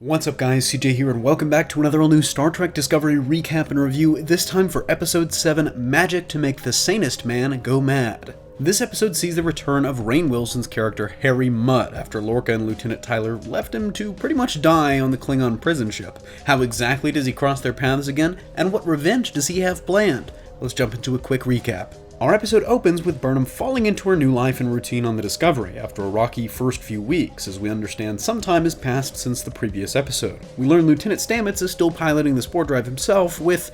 What's up guys, CJ here and welcome back to another all-new Star Trek Discovery recap and review, this time for Episode 7, Magic to Make the Sanest Man Go Mad. This episode sees the return of Rainn Wilson's character Harry Mudd after Lorca and Lieutenant Tyler left him to pretty much die on the Klingon prison ship. How exactly does he cross their paths again, and what revenge does he have planned? Let's jump into a quick recap. Our episode opens with Burnham falling into her new life and routine on the Discovery after a rocky first few weeks. As we understand, some time has passed since the previous episode. We learn Lieutenant Stamets is still piloting the spore drive himself, with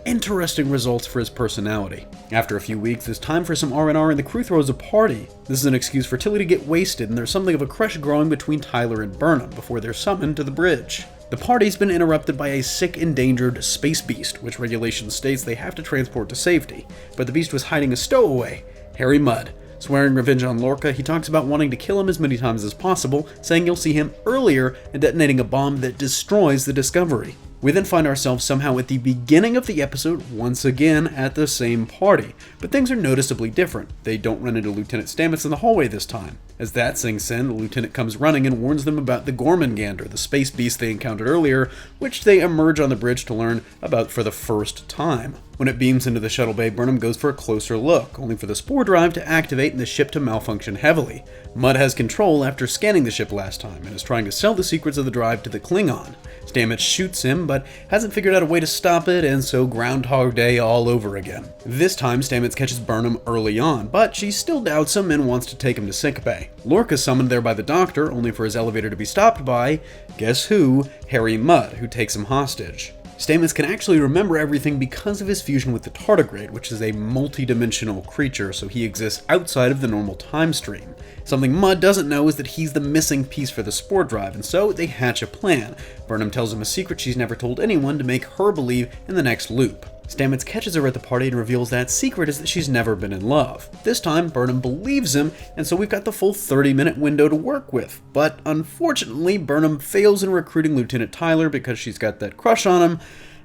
interesting results for his personality. After a few weeks, it's time for some R&R and the crew throws a party. This is an excuse for Tilly to get wasted, and there's something of a crush growing between Tyler and Burnham before they're summoned to the bridge. The party's been interrupted by a sick, endangered space beast, which regulation states they have to transport to safety. But the beast was hiding a stowaway, Harry Mudd. Swearing revenge on Lorca, he talks about wanting to kill him as many times as possible, saying you'll see him earlier and detonating a bomb that destroys the Discovery. We then find ourselves somehow at the beginning of the episode once again at the same party, but things are noticeably different. They don't run into Lieutenant Stamets in the hallway this time. As that sinks in, the lieutenant comes running and warns them about the Gormengander, the space beast they encountered earlier, which they emerge on the bridge to learn about for the first time. When it beams into the shuttle bay, Burnham goes for a closer look, only for the spore drive to activate and the ship to malfunction heavily. Mudd has control after scanning the ship last time, and is trying to sell the secrets of the drive to the Klingon. Stamets shoots him, but hasn't figured out a way to stop it, and so Groundhog Day all over again. This time, Stamets catches Burnham early on, but she still doubts him and wants to take him to sickbay. Lorca's summoned there by the doctor, only for his elevator to be stopped by, guess who? Harry Mudd, who takes him hostage. Stamets can actually remember everything because of his fusion with the tardigrade, which is a multi-dimensional creature, so he exists outside of the normal time stream. Something Mudd doesn't know is that he's the missing piece for the spore drive, and so they hatch a plan. Burnham tells him a secret she's never told anyone to make her believe in the next loop. Stamets catches her at the party and reveals that secret is that she's never been in love. This time, Burnham believes him, and so we've got the full 30-minute window to work with. But unfortunately, Burnham fails in recruiting Lieutenant Tyler because she's got that crush on him,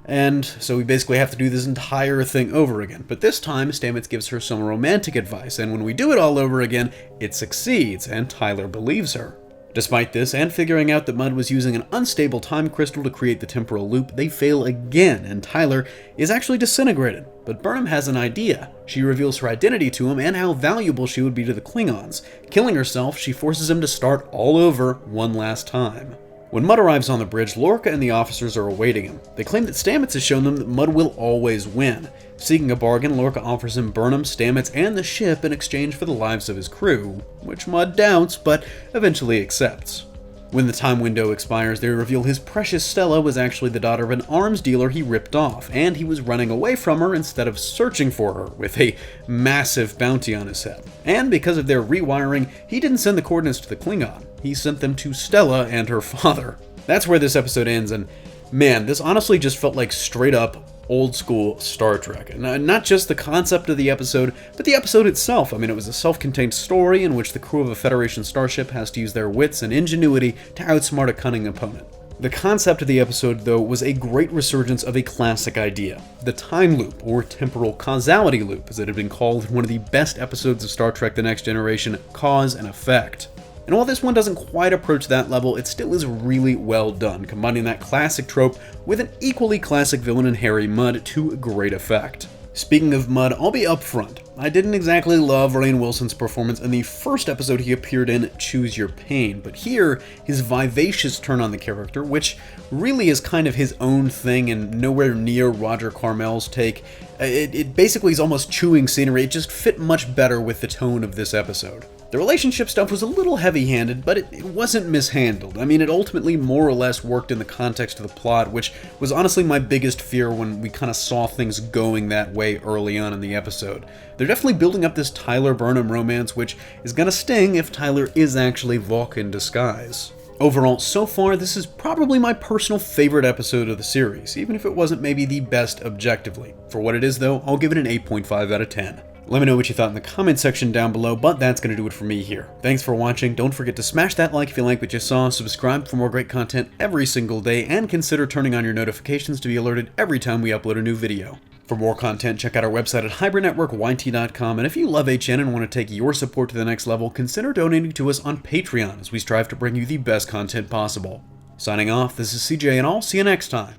and so we basically have to do this entire thing over again. But this time, Stamets gives her some romantic advice, and when we do it all over again, it succeeds, and Tyler believes her. Despite this, and figuring out that Mudd was using an unstable time crystal to create the temporal loop, they fail again, and Tyler is actually disintegrated. But Burnham has an idea. She reveals her identity to him and how valuable she would be to the Klingons. Killing herself, she forces him to start all over one last time. When Mudd arrives on the bridge, Lorca and the officers are awaiting him. They claim that Stamets has shown them that Mudd will always win. Seeking a bargain, Lorca offers him Burnham, Stamets, and the ship in exchange for the lives of his crew, which Mudd doubts, but eventually accepts. When the time window expires, they reveal his precious Stella was actually the daughter of an arms dealer he ripped off, and he was running away from her instead of searching for her, with a massive bounty on his head. And because of their rewiring, he didn't send the coordinates to the Klingon. He sent them to Stella and her father. That's where this episode ends, and man, this honestly just felt like straight up old school Star Trek. And not just the concept of the episode, but the episode itself. I mean, it was a self-contained story in which the crew of a Federation starship has to use their wits and ingenuity to outsmart a cunning opponent. The concept of the episode, though, was a great resurgence of a classic idea, the time loop, or temporal causality loop, as it had been called in one of the best episodes of Star Trek The Next Generation, Cause and Effect. And while this one doesn't quite approach that level, it still is really well done, combining that classic trope with an equally classic villain in Harry Mudd to great effect. Speaking of Mudd, I'll be upfront. I didn't exactly love Rainn Wilson's performance in the first episode he appeared in, Choose Your Pain, but here, his vivacious turn on the character, which really is kind of his own thing and nowhere near Roger Carmel's take, it basically is almost chewing scenery. It just fit much better with the tone of this episode. The relationship stuff was a little heavy-handed, but it wasn't mishandled. I mean, it ultimately more or less worked in the context of the plot, which was honestly my biggest fear when we kind of saw things going that way early on in the episode. They're definitely building up this Tyler-Burnham romance, which is gonna sting if Tyler is actually Vok in disguise. Overall, so far, this is probably my personal favorite episode of the series, even if it wasn't maybe the best objectively. For what it is, though, I'll give it an 8.5 out of 10. Let me know what you thought in the comment section down below, but that's going to do it for me here. Thanks for watching, don't forget to smash that like if you like what you saw, subscribe for more great content every single day, and consider turning on your notifications to be alerted every time we upload a new video. For more content, check out our website at hybridnetworkyt.com, and if you love HN and want to take your support to the next level, consider donating to us on Patreon as we strive to bring you the best content possible. Signing off, this is CJ, and I'll see you next time